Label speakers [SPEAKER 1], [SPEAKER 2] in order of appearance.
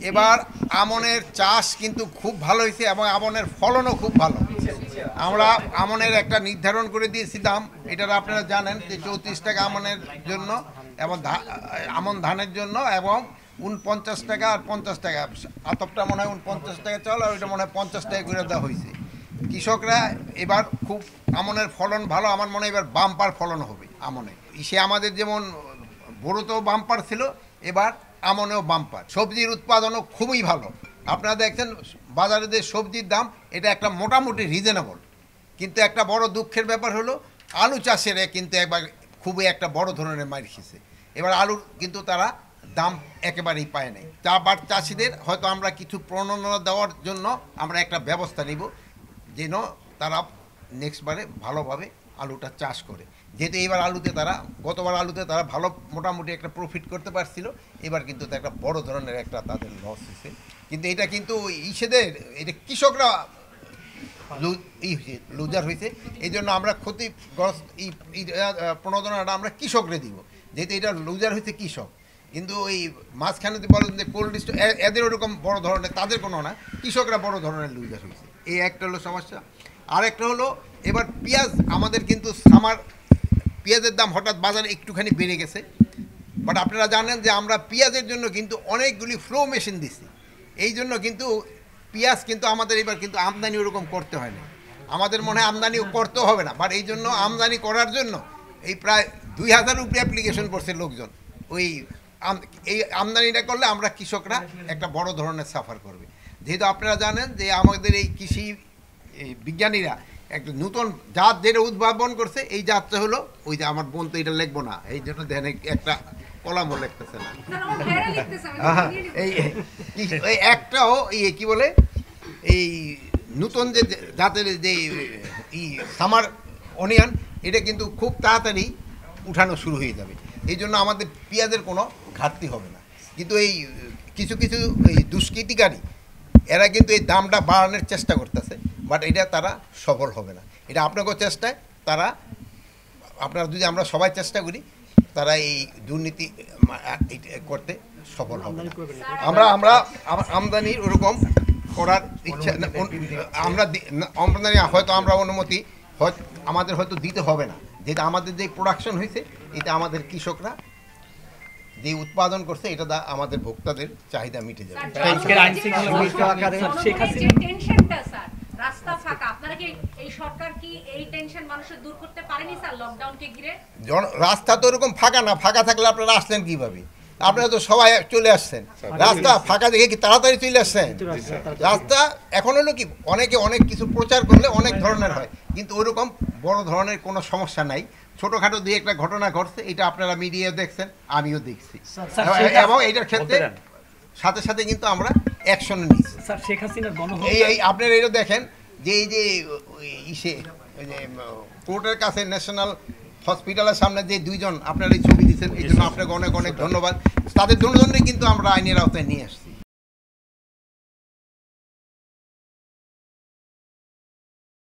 [SPEAKER 1] এবার আমনের চাষ কিন্তু খুব ভালো হয়েছে এবং আমনের ফলনও খুব ভালো। আমরা আমনের একটা নির্ধারণ করে দিয়েছি দাম, এটা আপনারা জানেন যে 34 টাকা আমনের জন্য এবং আমন ধানের জন্য, এবং 49 টাকা আর 50 টাকা, আতপটা মনে হয় 49 টাকা চাল আর ওইটা মনে হয় 50 টাকা করে দেওয়া হয়েছে। কৃষকরা এবার খুব আমনের ফলন ভালো, আমার মনে হয় এবার বাম্পার ফলন হবে আমনে। সে আমাদের যেমন বড়োতেও বাম্পার ছিল, এবার আমনেও বাম্পার। সবজির উৎপাদনও খুবই ভালো। আপনারা দেখছেন বাজারে যে সবজির দাম, এটা একটা মোটামুটি রিজনেবল। কিন্তু একটা বড় দুঃখের ব্যাপার হলো আলু চাষের কিন্তু একবার খুবই একটা বড় ধরনের মার খেয়েছে। এবার আলুর কিন্তু তারা দাম একেবারেই পায় নাই। চা বাট চাষিদের হয়তো আমরা কিছু প্রণোদনা দেওয়ার জন্য আমরা একটা ব্যবস্থা নিব, যেন তারা নেক্সটবারে ভালোভাবে আলুটা চাষ করে। যেহেতু এবার আলুতে তারা, গতবার আলুতে তারা ভালো মোটামুটি একটা প্রফিট করতে পারছিল, এবার কিন্তু একটা বড় ধরনের একটা তাদের লস হয়েছে। কিন্তু এটা কিন্তু ইসেদের, এটা কৃষকরা লুজার হয়েছে। এই জন্য আমরা ক্ষতিগ্রস্ত এই প্রণোদনাটা আমরা কৃষকরে দিব, যেহেতু এটা লুজার হয়েছে কৃষক। কিন্তু ওই মাঝখানে বলেন যে কোল্ড স্টোর, এদের ওরকম বড় ধরনের তাদের কোনো না, কৃষকরা বড় ধরনের লুজার হয়েছে। এই একটা হলো সমস্যা। আরেকটা হলো এবার পেঁয়াজ, আমাদের কিন্তু সামার পেঁয়াজের দাম হঠাৎ বাজারে একটুখানি বেড়ে গেছে। বাট আপনারা জানেন যে আমরা পেঁয়াজের জন্য কিন্তু অনেকগুলি ফ্লো মেশিন দিছি। এই জন্য কিন্তু পেঁয়াজ কিন্তু আমাদের এবার কিন্তু আমদানি ওরকম করতে হয় না। আমাদের মনে হয় আমদানিও করতে হবে না, বাট এই জন্য আমদানি করার জন্য এই প্রায় 2000 উপরে অ্যাপ্লিকেশন করছে লোকজন। ওই এই আমদানিটা করলে আমরা কৃষকরা একটা বড় ধরনের সাফার করবে। যেহেতু আপনারা জানেন যে আমাদের এই কৃষি বিজ্ঞানীরা একটা নতুন জাত যেটা উদ্ভাবন করছে, এই জাতটা হলো ওই যে, আমার বোন তো এটা লিখবো না, এই জন্য দেখেন একটা কলামও লিখতেছে না। এই একটাও কি বলে, এই নতুন যে জাতের যে সামার অনিয়ন, এটা কিন্তু খুব তাড়াতাড়ি উঠানো শুরু হয়ে যাবে। এই জন্য আমাদের পেঁয়াজের কোনো ঘাটতি হবে না। কিন্তু এই কিছু কিছু এই দুষ্কৃতিকারী এরা কিন্তু এই দামটা বাড়ানোর চেষ্টা করতেছে, বাট এটা তারা সফল হবে না। এটা আপনাকেও চেষ্টায় তারা, আপনারা যদি আমরা সবাই চেষ্টা করি, তারা এই দুর্নীতি করতে সফল হবে না। আমরা আমদানির ওরকম করার ইচ্ছা, আমরা আমদানি হয়তো আমরা অনুমতি আমাদের হয়তো দিতে হবে না, যেটা আমাদের যে প্রোডাকশন হয়েছে, এটা আমাদের কৃষকরা যে উৎপাদন করছে, এটা আমাদের ভোক্তাদের চাহিদা মিটে যাবে।
[SPEAKER 2] রাস্তা ফাঁকা, আপনারা কি এই সরকার কি এই টেনশন মানুষের দূর করতে পারেনি স্যার লকডাউনকে ঘিরে?
[SPEAKER 1] রাস্তা তো এরকম ফাঁকা না, ফাঁকা থাকলে আপনারা আসলেন কিভাবে? আপনারা তো সবাই চলে আসছেন, রাস্তা ফাঁকা দেখে কি তাড়াতাড়ি চলে আসছেন? রাস্তা এখন হলো কি, অনেকে অনেক কিছু প্রচার করলে অনেক ধরনের হয়, কিন্তু ওরকম বড় ধরনের কোনো সমস্যা নাই। ছোটোখাটো দুই একটা ঘটনা ঘটছে, এটা আপনারা মিডিয়ায় দেখছেন, আমিও দেখছি, এবং এইটার ক্ষেত্রে সাথে সাথে কিন্তু আমরা অ্যাকশন নিচ্ছি। এই আপনারা এটা দেখেন যে এই যে কোর্টের কাছে ন্যাশনাল হসপিটালের সামনে যে দুইজন আপনারা এই ছবি দিচ্ছেন, এই জন্য আপনাকে অনেক অনেক ধন্যবাদ। তাদের দুজনেই কিন্তু আমরা আইনের আওতায় নিয়ে আসছি।